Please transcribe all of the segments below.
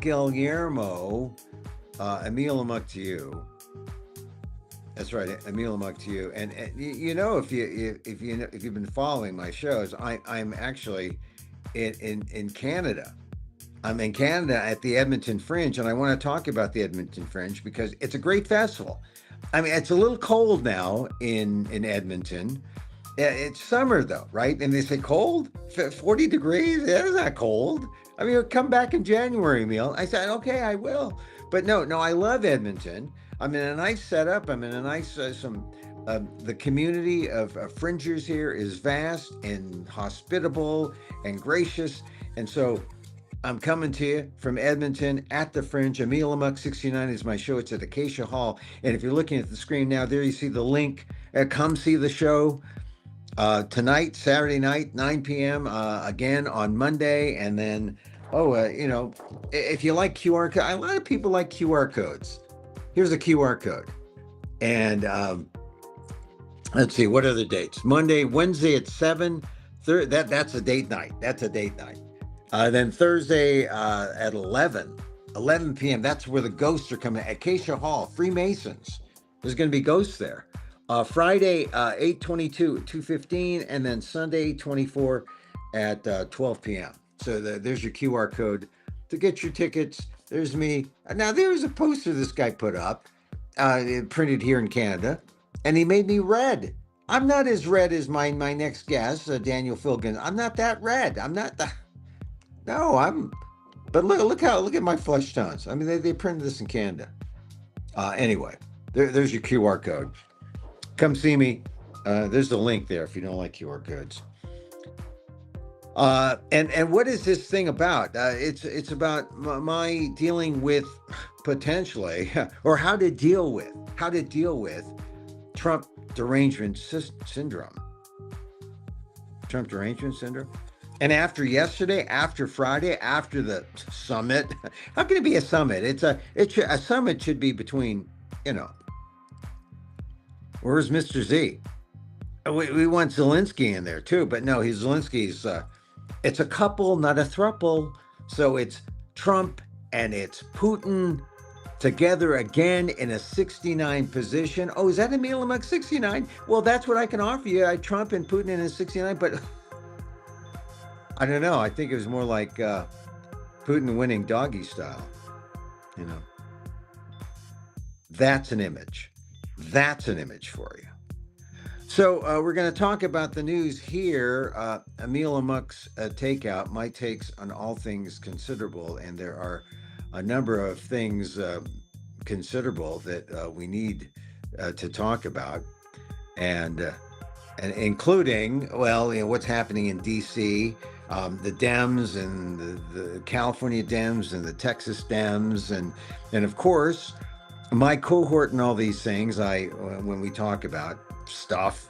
Guillermo, Emil Amok to you. That's right, Emil Amok to you. And you know, if you've been following my shows, I'm actually in Canada. I'm in Canada at the Edmonton Fringe, and I want to talk about the Edmonton Fringe because it's a great festival. I mean, it's a little cold now in Edmonton. Yeah, it's summer though, right? And they say cold, 40 degrees. That's not cold. I mean, come back in January, meal. I said, okay, I will. But no, I love Edmonton. I'm in a nice setup. I'm in a nice the community of fringers here is vast and hospitable and gracious, and so I'm coming to you from Edmonton at the Fringe. Emil Amok 69 is my show. It's at Acacia Hall. And if you're looking at the screen now, there you see the link. Come see the show tonight, Saturday night, 9 p.m. Again on Monday. And then, if you like QR code, a lot of people like QR codes. Here's a QR code. And let's see, what are the dates? Wednesday at 7. That's a date night. That's a date night. Then Thursday at 11 p.m. That's where the ghosts are coming. Acacia Hall, Freemasons. There's going to be ghosts there. Friday, 8:22, 2:15, and then Sunday, 24 at 12 p.m. So there's your QR code to get your tickets. There's me. Now, there's a poster this guy put up, printed here in Canada, and he made me red. I'm not as red as my next guest, Daniel Filgan. I'm not that red. I'm not the... No, but look at my flesh tones. I mean, they printed this in Canada. Anyway, there's your QR code. Come see me. There's the link there if you don't like QR codes. And what is this thing about? It's about my dealing with potentially, or how to deal with Trump derangement syndrome. Trump derangement syndrome. And after yesterday, after Friday, after the summit, how can it be a summit? A summit should be between, where's Mr. Z? We want Zelensky in there too, but no, Zelensky's, it's a couple, not a throuple. So it's Trump and it's Putin together again in a 69 position. Oh, is that Emil Amok 69? Well, that's what I can offer you. Trump and Putin in a 69, but... I don't know. I think it was more like Putin winning doggy style. That's an image. That's an image for you. So we're going to talk about the news here. Emil Amok's Takeout, my takes on all things considerable. And there are a number of things considerable that we need to talk about. And including, what's happening in D.C., the Dems and the California Dems and the Texas Dems, and of course, my cohort and all these things. When we talk about stuff,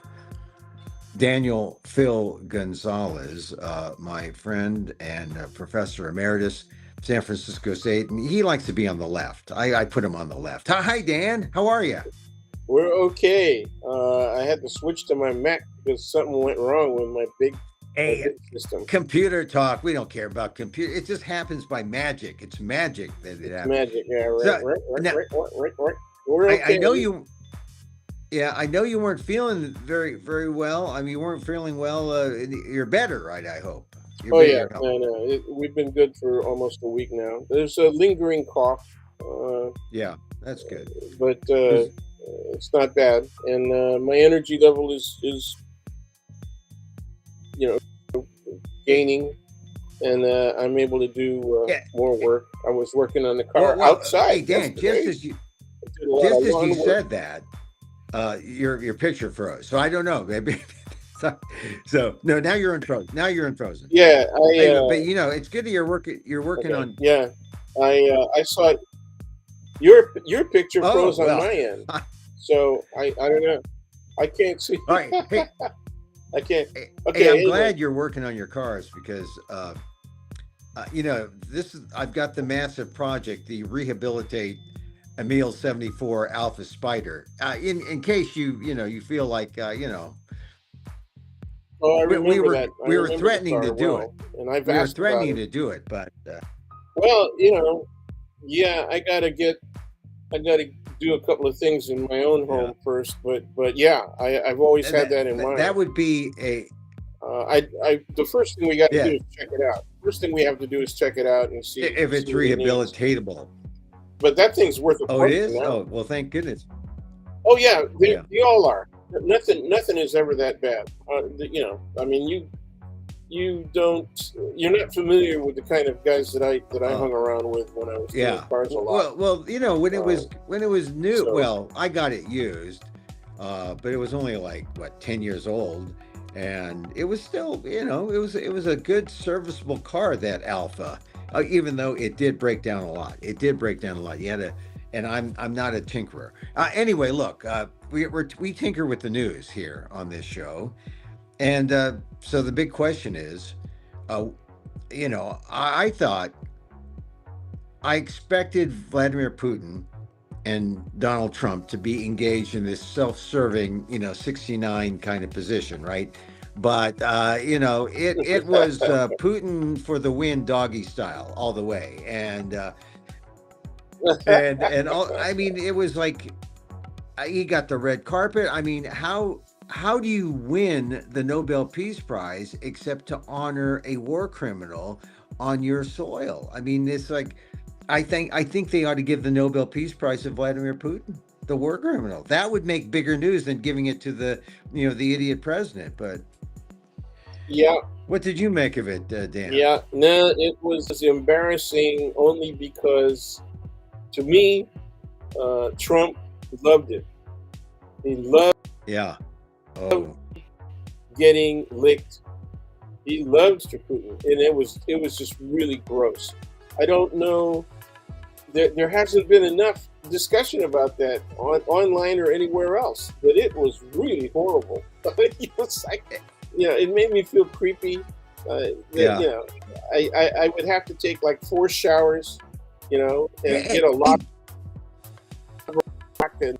Daniel Phil Gonzalez, my friend and professor emeritus, San Francisco State, and he likes to be on the left. I put him on the left. Hi, Dan. How are you? We're okay. I had to switch to my Mac because something went wrong with my big system. Computer talk. We don't care about computer. It just happens by magic. It's magic that it happens. Magic, yeah, right. We're okay. I know you. Yeah, I know you weren't feeling very, very well. I mean, you weren't feeling well. You're better, right? I hope. No. We've been good for almost a week now. There's a lingering cough. Yeah, that's good. But it's not bad, and my energy level is gaining, and I'm able to do more work. I was working on the car outside. Hey Dan, just as you said that, your picture froze. So I don't know, baby. so no, now you're unfrozen. Yeah, but it's good that you're working on. Yeah, I saw it. Your picture froze on my end. So I don't know. I can't see. All right. Hey, I can't. Okay. Hey, I'm glad you're working on your cars because, I've got the massive project, the Rehabilitate Emil 74 Alpha Spider. In case you feel like Oh, I remember that. We were threatening to do it. And I've we were threatening to do it, but well, Yeah, I gotta do a couple of things in my own Yeah. home first, but yeah, I've always had that in That mind. would be a The first thing we got to do yeah, is check it out. First thing we have to do is check it out and if it's see what it needs. rehabilitatable. But that thing's worth a Oh, it fortune is? now. Oh, well, thank goodness. Oh yeah, Yeah. they all are. Nothing is ever that bad. I mean, you don't you're not familiar with the kind of guys that I Uh, hung around with when I was doing yeah. cars a lot. Well, Uh, when it was new, so well, I got it used, but it was only like what 10 years old, and it was still, it was a good serviceable car, that Alpha, even though it did break down a lot. It did break down a lot. You had to, and I'm not a tinkerer. Anyway, look, we tinker with the news here on this show, and so the big question is, uh, I thought I expected Vladimir Putin and Donald Trump to be engaged in this self-serving, 69 kind of position, right? But it was Putin for the win, doggy style, all the way, and all. I mean, it was like he got the red carpet. I mean, how do you win the Nobel Peace Prize except to honor a war criminal on your soil? I mean, it's like I think they ought to give the Nobel Peace Prize to Vladimir Putin, the war criminal. That would make bigger news than giving it to the idiot president. But yeah, what did you make of it, Dan? yeah. No, it was embarrassing only because to me, Trump loved it. He loved Yeah. Oh. getting licked. He loved Putin, and it was just really gross. I don't know. There hasn't been enough discussion about that online or anywhere else. But it was really horrible. It was like, it made me feel creepy. Yeah. I would have to take like 4 showers, and Eh, get a eh, lot of rock and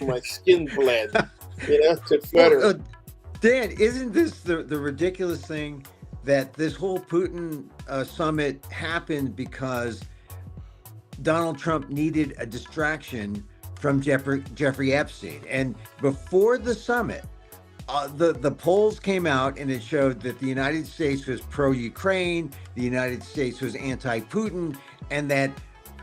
my skin bled, to well, better. Dan, isn't this the ridiculous thing that this whole Putin summit happened because Donald Trump needed a distraction from Jeffrey Epstein? And before the summit, the polls came out and it showed that the United States was pro-Ukraine, the United States was anti-Putin, and that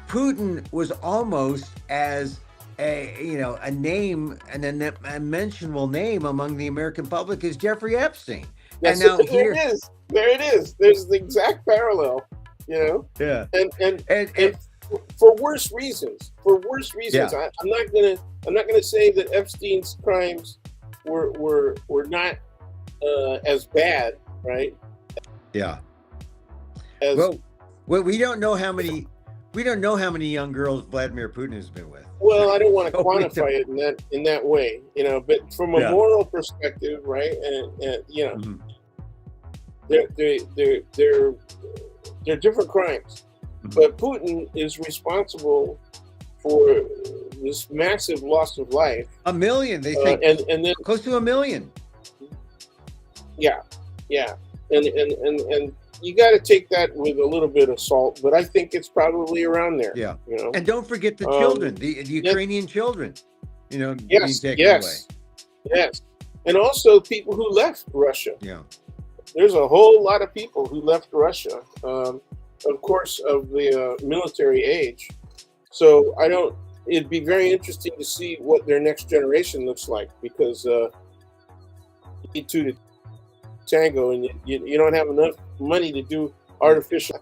Putin was almost as a name, an unmentionable name among the American public as Jeffrey Epstein. And Yes, now there it here, is. There it is. There's the exact parallel, yeah, and and and and for worse reasons. For worse reasons. yeah, I'm not gonna say that Epstein's crimes were not as bad, right? yeah. As Well, we don't know how many young girls Vladimir Putin has been with. well, I don't want to So we don't, quantify it in that way, But from a yeah. moral perspective, right? And Mhm. they're they're different crimes. Mhm. But Putin is responsible for this massive loss of life, A million, they say, and then close to a million. yeah, yeah, and you got to take that with a little bit of salt, but I think it's probably around there. Yeah. You know, And don't forget the um, children, the yeah, Ukrainian children, being yes, taken away. yes, yes, and also people who left Russia. Yeah. There's a whole lot of people who left Russia, of course, of the military age. So I don't. It'd be very interesting to see what their next generation looks like because you need two to tango, and you don't have enough money to do artificial.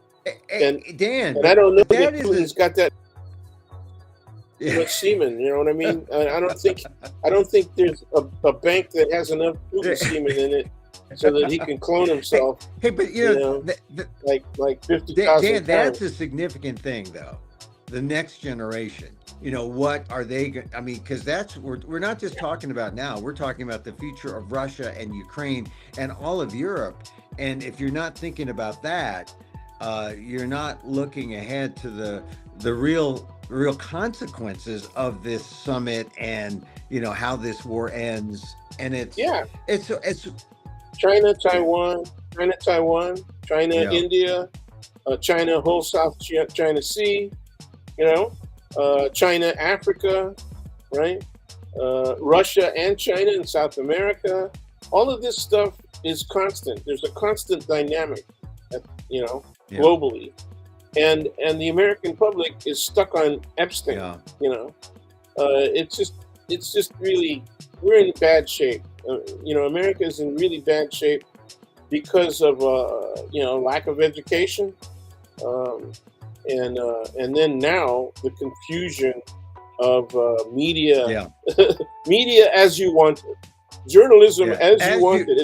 And Hey, Dan, I don't know but that that is Putin's got that yeah. much semen. You know what I mean? I don't think there's a bank that has enough Putin semen in it so that he can clone Hey, himself. hey, but You know, like 50,000 Dan, that's times. a significant thing, though. The next generation, what are they going? I mean, because that's we're not just talking about now. We're talking about the future of Russia and Ukraine and all of Europe. And if you're not thinking about that, you're not looking ahead to the real consequences of this summit and how this war ends. And Yeah, it's China, yeah, Taiwan, China, Taiwan, China, yeah, India, China, whole South China Sea. China, Africa, right? Russia and China and South America. All of this stuff is constant. There's a constant dynamic, you know, Yeah. globally, and the American public is stuck on Epstein. Yeah. It's just really, we're in bad shape. America is in really bad shape because of lack of education, and then now the confusion of media, media as you want it, journalism as you want it.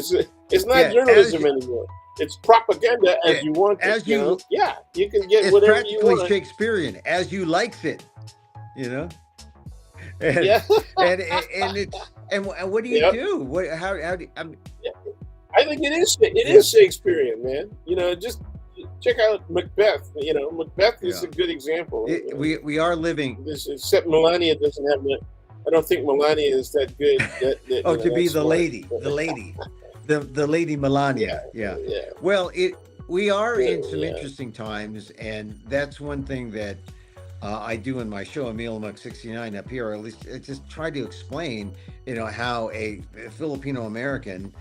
It's not journalism anymore. It's propaganda as you want it. You can get whatever you want. It's practically Shakespearean, as you likes it. And what do you do? How do I think it is Shakespearean, man. Just check out Macbeth. Macbeth is a good example. We are living. Except Melania doesn't have that. I don't think Melania is that good. To be the lady, the lady Melania. Yeah. Well, we are in some interesting times, and that's one thing that I do in my show, Emil Amok 69 up here. At least I just try to explain, how a Filipino American,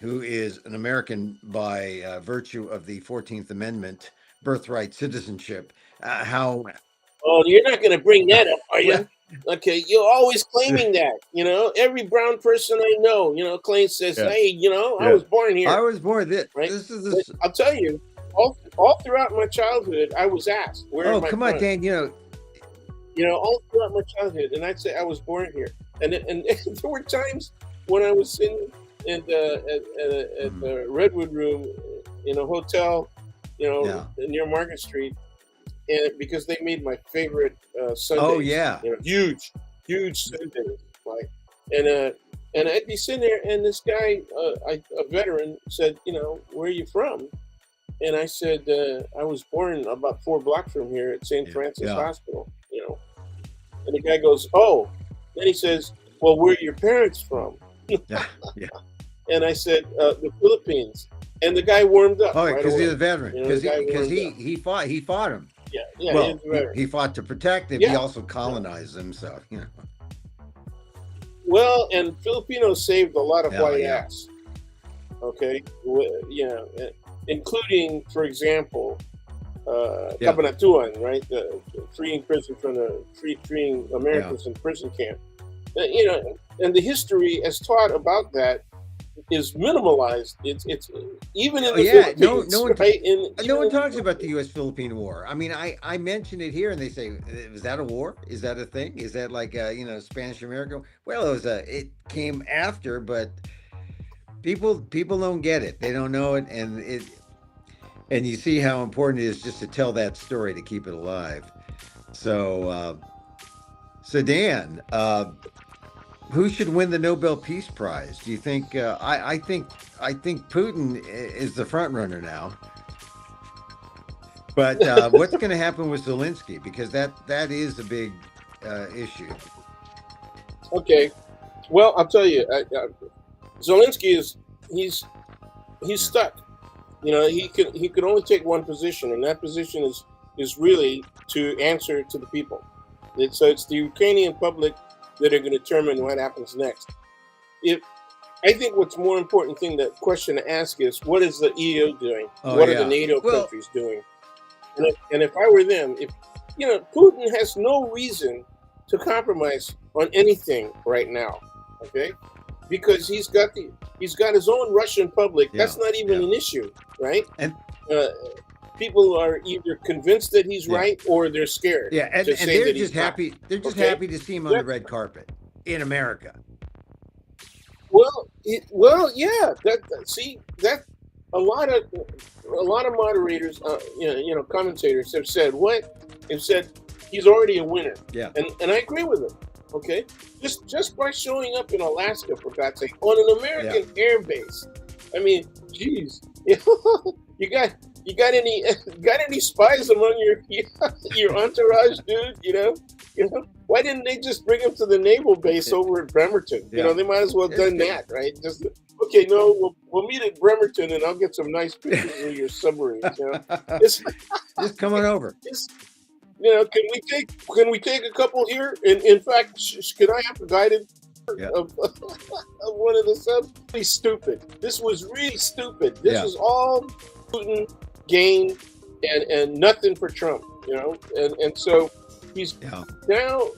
who is an American by virtue of the 14th Amendment, birthright citizenship, how. Oh, you're not going to bring that up, are you? Okay, you're always claiming that. Every brown person I know, claims, says, "Hey, I was born here. I was born this." Right? This is. I'll tell you, all throughout my childhood, I was asked, "Where am I come from?" on, Dan. All throughout my childhood, and I'd say I was born here. And there were times when I was sitting at the Redwood Room in a hotel, near Market Street. And because they made my favorite Sundays. Oh yeah, huge Sundays, like, and I'd be sitting there, and this guy, a veteran, said, "Where are you from?" And I said, "I was born about 4 blocks from here at St. Francis Hospital." And the guy goes, "Oh," then he says, "Well, where are your parents from?" And I said, "The Philippines." And the guy warmed up. Oh, because he's a veteran. Because he fought him. Yeah. Well, he fought to protect them. He also colonized them. So Well, and Filipinos saved a lot of white ass. Okay, including, for example, Cabanatuan, right? The freeing prison from freeing Americans in prison camp. And the history as taught about that is minimalized. It's even in the Philippines. No one talks about the U.S.-Philippine War. I mean, I mention it here, and they say, "Was that a war? Is that a thing? Is that like Spanish-American?" Well, it came after, but people don't get it. They don't know it, and you see how important it is just to tell that story to keep it alive. So Dan. Who should win the Nobel Peace Prize? Do you think? I think Putin is the front runner now. But what's going to happen with Zelensky? Because that is a big issue. Okay, well, I'll tell you, Zelensky he's stuck. He could only take one position, and that position is really to answer to the people. So it's the Ukrainian public that are going to determine what happens next. I think what's more important question to ask is, what is the EU doing? What are the NATO countries doing? And if I were them, Putin has no reason to compromise on anything right now, okay? Because he's got his own Russian public. That's not even an issue, right? And people are either convinced that he's right or they're scared. Yeah, and they're just happy. They're just happy to see him on the red carpet in America. Well, yeah. That a lot of moderators, commentators have said he's already a winner. Yeah, and I agree with them. Okay, just by showing up in Alaska, for God's sake, on an American air base. I mean, geez, you got any spies among your entourage, dude? Why didn't they just bring him to the naval base over at Bremerton? They might as well have done that, right? Just okay, no, we'll meet at Bremerton, and I'll get some nice pictures of your submarines. Just come on over. Can we take a couple here? In fact, can I have a guided Yeah. of, of one of the subs? Really stupid. This was really stupid. This Yeah. was all Putin gain and nothing for Trump. And so he's Yeah. now.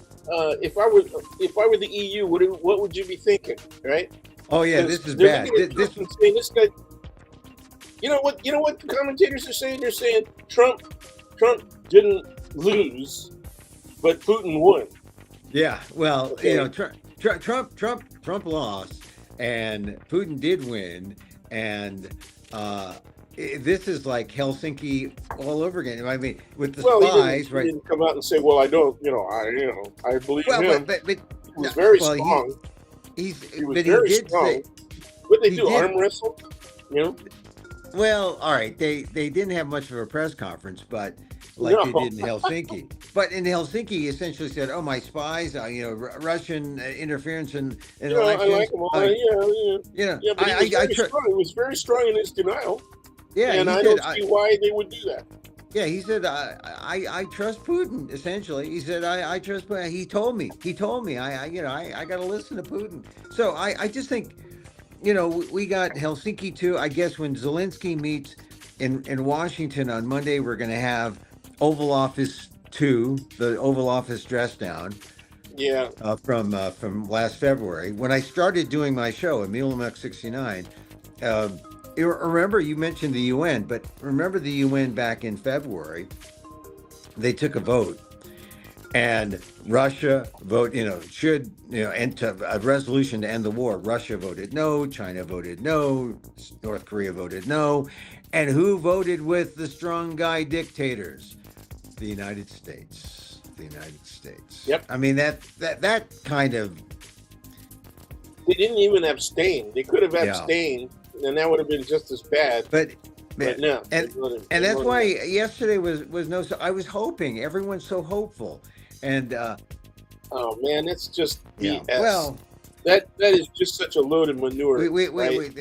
If I were the EU, what would you be thinking, right? Oh yeah, Because this is they're bad. looking at Trump and saying this guy. You know what the commentators are saying? They're saying Trump didn't lose, but Putin won. Yeah. Well, Okay. Trump lost, and Putin did win, and this is like Helsinki all over again. I mean, with the Well, spies, he right? didn't come out and say, "Well, I don't, I believe Well, him." but He no, was very well, strong. He was but he very did say strong. What they he do, did. arm wrestle? You know? Well, all right. They didn't have much of a press conference, but like they No. did in Helsinki. But in Helsinki, he essentially said, "Oh, my spies, Russian interference in I like elections. him all. Yeah. Yeah, but he was I very strong. He was very strong in his denial, yeah." and He I said, don't see why they would do that. "Yeah." He said, I trust Putin." Essentially, he said, I trust Putin." He told me, I got to listen to Putin." So I just think, we got Helsinki too. I guess when Zelensky meets in Washington on Monday, we're going to have Oval Office 2, the Oval Office dress down Yeah. from last February. When I started doing my show, Emil Amok 69, uh, remember you mentioned the UN, but remember the UN back in February, they took a vote and Russia should end a resolution to end the war. Russia voted no, China voted no, North Korea voted no, and who voted with the strong guy dictators? The United States. The United States. Yep. I mean that kind of They didn't even abstain. They could have yeah. abstained, and that would have been just as bad. But no. And that's why yesterday was no. So I was hoping everyone's so hopeful, and oh man, it's just yeah. BS. Well, that is just such a load of manure.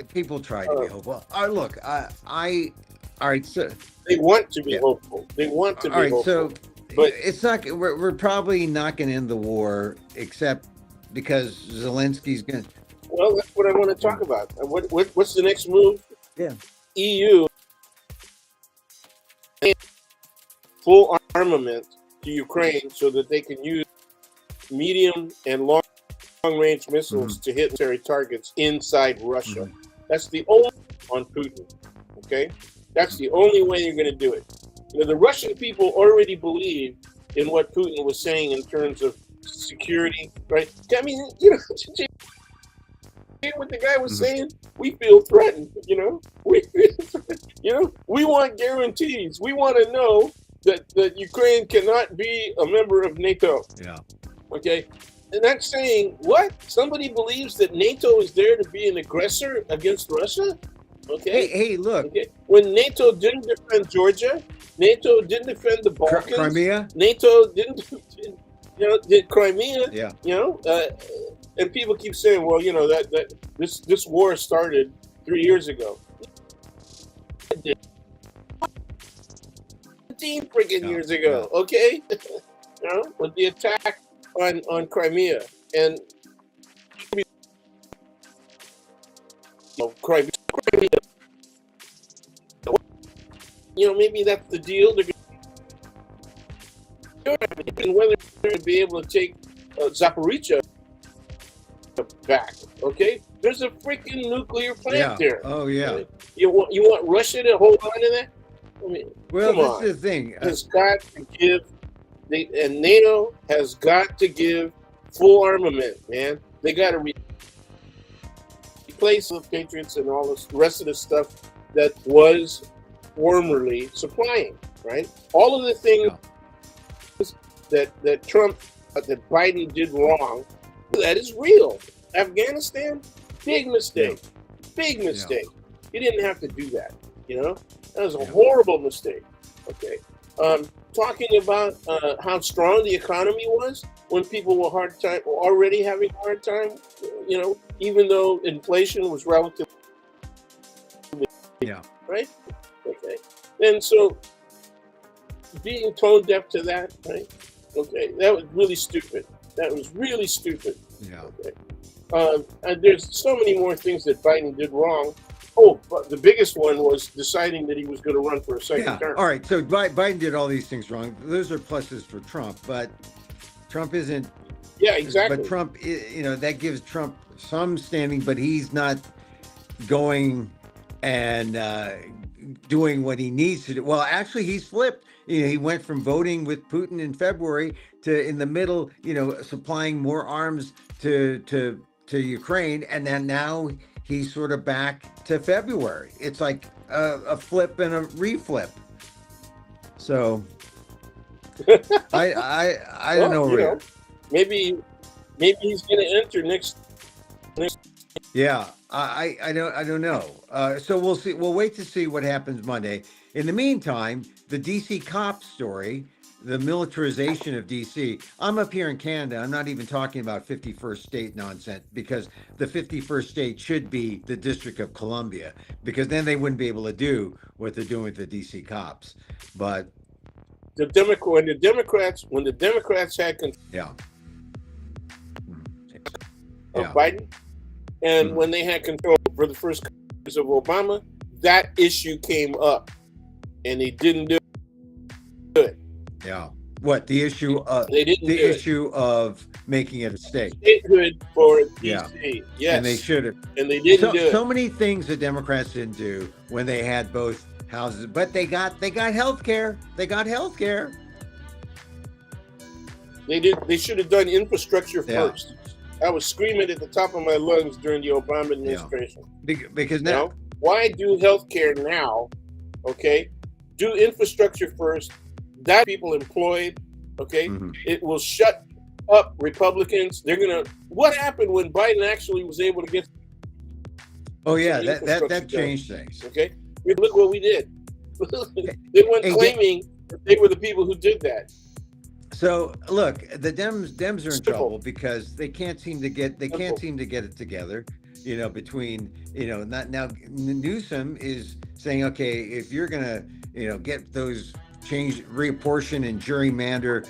People try to be hopeful. Look, all right. So they want to be hopeful. They want to be all right. hopeful. So, but it's not. We're probably not going to end the war, except because Zelensky's going. Well, that's what I want to talk about. What's the next move? Yeah. EU full armament to Ukraine so that they can use medium and long-range missiles to hit military targets inside Russia. That's the only on Putin. Okay, that's the only way you're going to do it. The Russian people already believe in what Putin was saying in terms of security, right? I mean, what the guy was saying, we feel threatened. We want guarantees. We want to know that Ukraine cannot be a member of NATO. Yeah. Okay. And that's saying what? Somebody believes that NATO is there to be an aggressor against Russia? Okay. Hey, look. Okay. When NATO didn't defend Georgia, NATO didn't defend the Balkans. Crimea. NATO did Crimea. Yeah. And people keep saying, well, that this war started 3 years ago. 15 freaking years ago, okay? With the attack on Crimea and Crimea. Maybe that's the deal. And whether they're going to be able to take Zaporizhia back, okay? There's a freaking nuclear plant there. Oh yeah. You want Russia to hold on to that? I mean, well, come on. This is the thing. Has got to give, and NATO has got to give full armament, man. They got to replace the Patriots and all this rest of the stuff that was formerly supplying, right? All of the things that Trump, that Biden did wrong, that is real. Afghanistan, big mistake. Big mistake. He didn't have to do that, That was a horrible mistake. Okay. Talking about how strong the economy was when people were already having a hard time, even though inflation was relatively right. Okay. And so being tone deaf to that, right? Okay, that was really stupid. That was really stupid. Yeah. Okay. And there's so many more things that Biden did wrong. Oh, but the biggest one was deciding that he was going to run for a second Yeah. term. All right. So Biden did all these things wrong. Those are pluses for Trump, but Trump isn't. Yeah, But exactly. Trump, that gives Trump some standing, but he's not going and doing what he needs to do. Well, actually, he's flipped. He went from voting with Putin in February to in the middle, supplying more arms to Ukraine, and then now he's sort of back to February. It's like a flip and a reflip. So I don't Well, know, Rhea. maybe he's going to enter next. Yeah, I don't know. So we'll see. We'll wait to see what happens Monday. In the meantime, the DC cop story, the militarization of DC. I'm up here in Canada. I'm not even talking about 51st state nonsense, because the 51st state should be the District of Columbia, because then they wouldn't be able to do what they're doing with the DC cops. But When the Democrats had control yeah, of yeah. Biden, and Mhm. when they had control for the first couple years of Obama, that issue came up, and they didn't do it. Yeah. What the issue? They didn't The do it. issue of making it a state. Statehood for Yeah. DC, And they yes, should have. and they didn't do it. So many things the Democrats didn't do when they had both houses, but they got health care. They got health care. They should have done infrastructure Yeah. first. I was screaming at the top of my lungs during the Obama administration. Because now, Why do healthcare now? Okay, do infrastructure first. That people employed. Okay, Mhm. it will shut up Republicans. They're gonna. What happened when Biden actually was able to get? Oh yeah, the that infrastructure changed things. Okay, look what we did. They went Hey, claiming that they were the people who did that. So look, the Dems are in Simple. trouble because they can't seem to get Simple. it together. Between not now Newsom is saying, okay, if you're gonna get those reapportion and gerrymander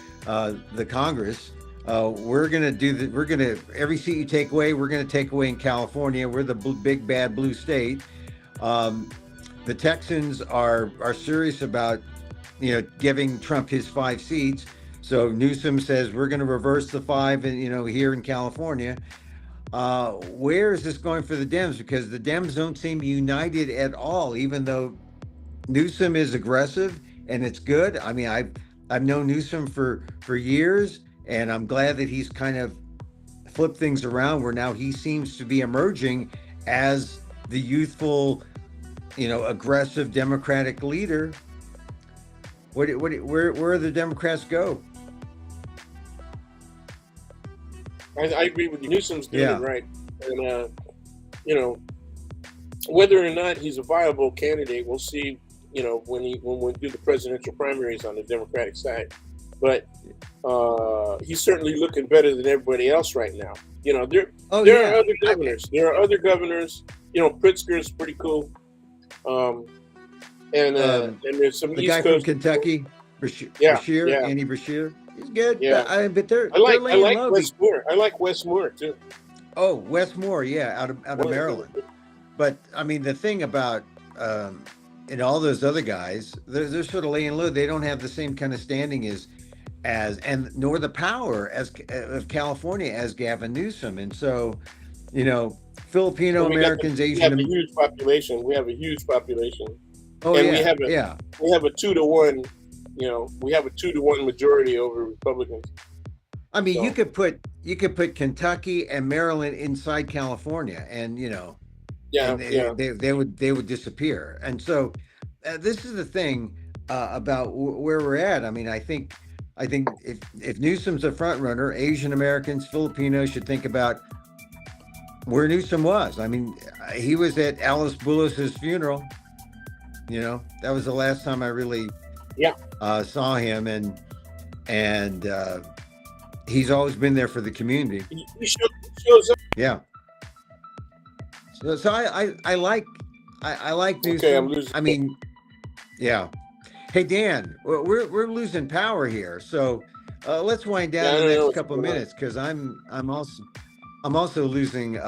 the Congress, we're gonna every seat you take away, we're gonna take away in California. We're the big bad blue state. The Texans are serious about giving Trump his 5 seats. So Newsom says we're going to reverse the 5, and here in California. Where is this going for the Dems? Because the Dems don't seem united at all, even though Newsom is aggressive and it's good. I mean, I've known Newsom for years, and I'm glad that he's kind of flipped things around, where now he seems to be emerging as the youthful, aggressive Democratic leader. Where do the Democrats go? I agree with you. Newsom's doing Yeah. it right, and whether or not he's a viable candidate, we'll see. When we do the presidential primaries on the Democratic side, but he's certainly looking better than everybody else right now. There are other governors. There are other governors. Pritzker's pretty cool. And there's some The East guy Coast from Kentucky, Yeah, Bashir, yeah. Andy Bashir, he's good. Yeah. But they're I like laying low. Wes Moore. I like Wes Moore too. Oh, Wes Moore, yeah, out of Maryland. But I mean, the thing about and all those other guys, they're sort of laying low. They don't have the same kind of standing and nor the power of California as Gavin Newsom. And so, Filipino Americans, We have a Asian. huge population. We have a huge population, Oh and yeah, we have a yeah. we have a 2-to-1. We have a 2-to-1 majority over Republicans. I mean, So- you could put Kentucky and Maryland inside California, and Yeah, and they would disappear. And so this is the thing about where we're at. I mean, I think if Newsom's a front runner, Asian Americans, Filipinos should think about where Newsom was. I mean, he was at Alice Bullis's funeral. That was the last time I really saw him, and he's always been there for the community. he shows up. Yeah. So I like Newsom. Okay, I'm losing. I mean, yeah. Hey Dan, we're losing power here, so let's wind Yeah, down I the don't know next what's couple of going on. minutes because I'm also losing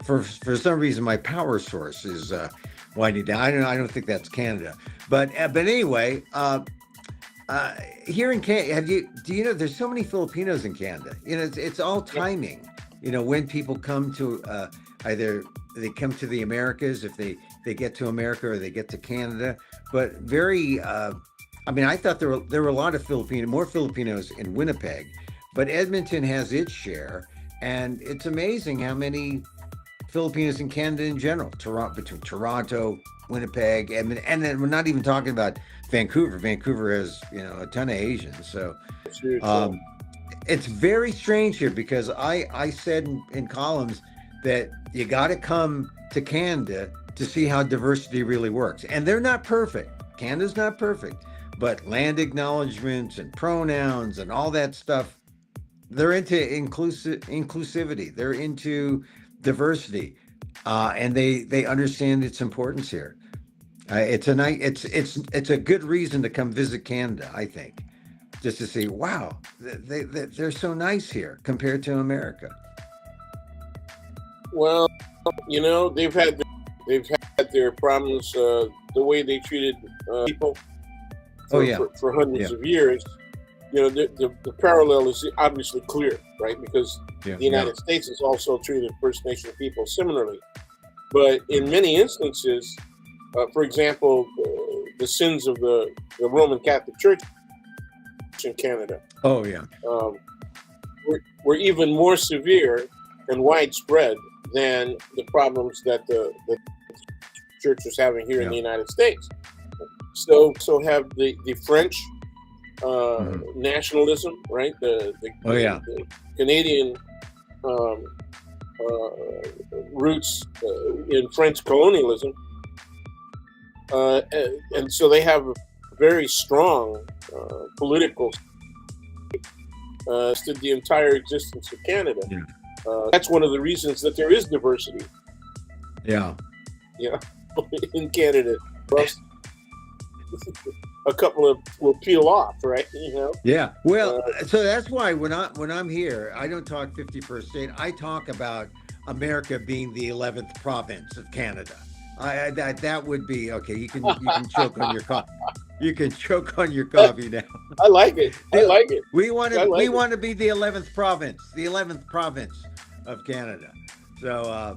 for some reason my power source is winding down. I don't think that's Canada, but anyway, uh, here in Canada, do you know there's so many Filipinos in Canada? It's all Yeah. timing. When people come to either they come to the Americas, if they get to America or they get to Canada, but very. I mean, I thought there were a lot of more Filipinos in Winnipeg, but Edmonton has its share, and it's amazing how many Filipinos in Canada in general. Between Toronto, Winnipeg, and then we're not even talking about Vancouver. Vancouver has a ton of Asians. So It's huge. Yeah. um, it's very strange here because I said in columns that you got to come to Canada to see how diversity really works, and they're not perfect. Canada's not perfect, but land acknowledgments and pronouns and all that stuff, they're into inclusivity. They're into diversity, and they understand its importance here. It's a good reason to come visit Canada. I think just to see, wow, they're so nice here compared to America. Well, they've had their problems. The way they treated people Oh for, yeah, for, for hundreds yeah, of years. The parallel is obviously clear, right? Because yeah, the yeah. United States has also treated First Nation people similarly. But in Mhm. many instances, for example, the sins of the Roman Catholic Church in Canada Oh yeah, um, were even more severe and widespread than the problems that the church was having here in yeah. the United States. So have the French Hmm. nationalism, right? Oh yeah, The Canadian um, roots in French colonialism, and so they have a very strong political to the entire existence of Canada. yeah, That's one of the reasons that there is diversity, yeah. you know, in Canada. A couple of will peel off, right? Yeah. Well, Uh, so that's why when I'm here, I don't talk 51st state. I talk about America being the 11th province of Canada. That would be okay. You can choke on your coffee. You can choke on your coffee now. I like it. I The- like it. we want I to we like it. want to be the 11th province, of Canada. So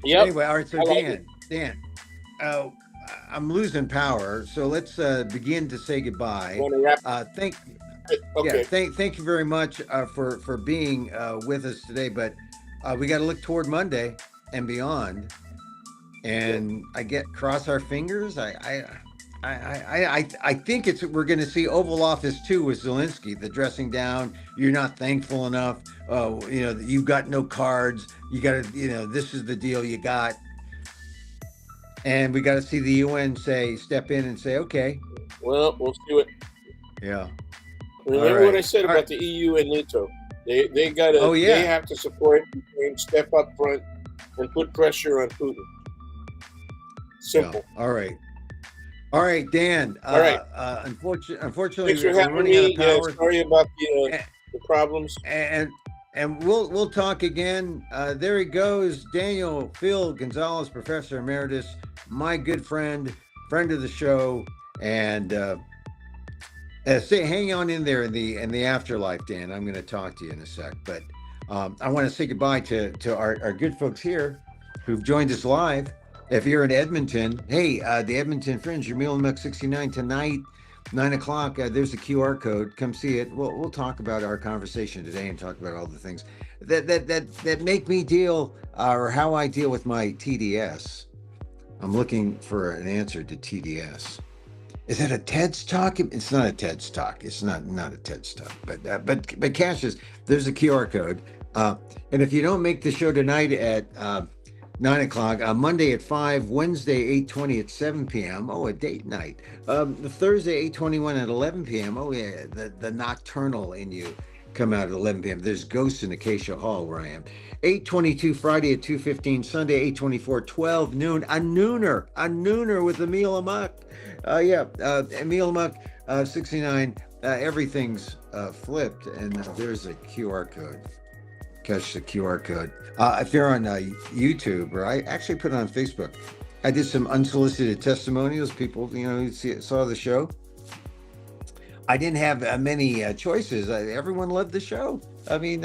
Yep. anyway, all right. So I like it. Dan, uh, I'm losing power. So let's begin to say goodbye. Want to wrap Thank it? yeah, Okay. thank you very much for being with us today. But we got to look toward Monday and beyond, Yeah. and I get cross our fingers. I think we're going to see Oval Office 2 with Zelensky, the dressing down. You're not thankful enough. You've got no cards. You got to, this is the deal you got, and we got to see the UN step in and say, okay, Well, we'll see what. yeah, all Remember what I right, said all right. about the EU and NATO. Oh They yeah, have to support Ukraine, step up front, and put pressure on Putin. yeah, Simple. all right. All right, Dan. All right. Unfortunately, Thanks for we're having running out of me. power, Sorry about and the problems. we'll talk again. There he goes, Daniel Phil Gonzalez, Professor Emeritus, my good friend of the show, and hang on in there in the afterlife, Dan. I'm going to talk to you in a sec, but I want to say goodbye to our good folks here who've joined us live. If you're in Edmonton, hey, the Edmonton Fringe, your meal Milk 69 tonight, 9 o'clock. There's a QR code. Come see it. We'll talk about our conversation today and talk about all the things that make me deal or how I deal with my TDS. I'm looking for an answer to TDS. Is it a TED's talk? It's not a TED's talk. It's not a TED's talk. But Cassius, there's a QR code. And if you don't make the show tonight at 9 o'clock, Monday at 5, Wednesday 8:20 at 7 p.m. Oh, a date night. The Thursday 8:21 at 11 p.m. Oh yeah, the nocturnal in you. come out at 11 p.m. There's ghosts in Acacia Hall where I am. 8:22 Friday at 2:15 Sunday. 8:24 12 noon. A nooner with Emil Amok. Emil Amok, 69. Everything's flipped, and there's a QR code. Catch the QR code. If you're on YouTube, or I actually put it on Facebook, I did some unsolicited testimonials. People, who saw the show. I didn't have many choices. Everyone loved the show. I mean,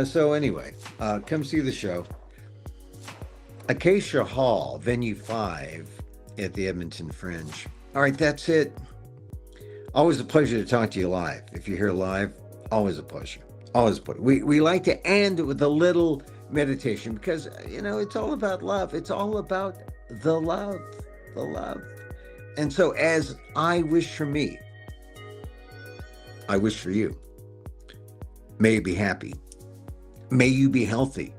so anyway, come see the show. Acacia Hall, Venue 5 at the Edmonton Fringe. All right, that's it. Always a pleasure to talk to you live. If you're here live, always a pleasure. Always a pleasure. We like to end with a little meditation because, it's all about love. It's all about the love. And so as I wish for me, I wish for you. May you be happy. May you be healthy.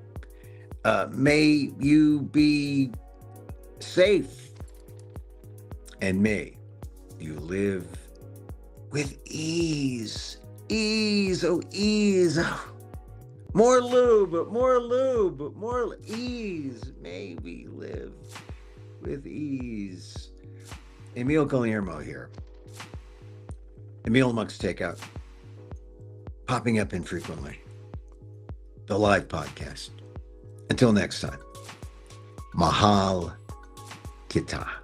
May you be safe. And may you live with ease. Ease. More lube, more ease. May we live with ease. Emil Guillermo here. Emil Amok's Takeout. Popping up infrequently. The live podcast. Until next time. Mahal Kita.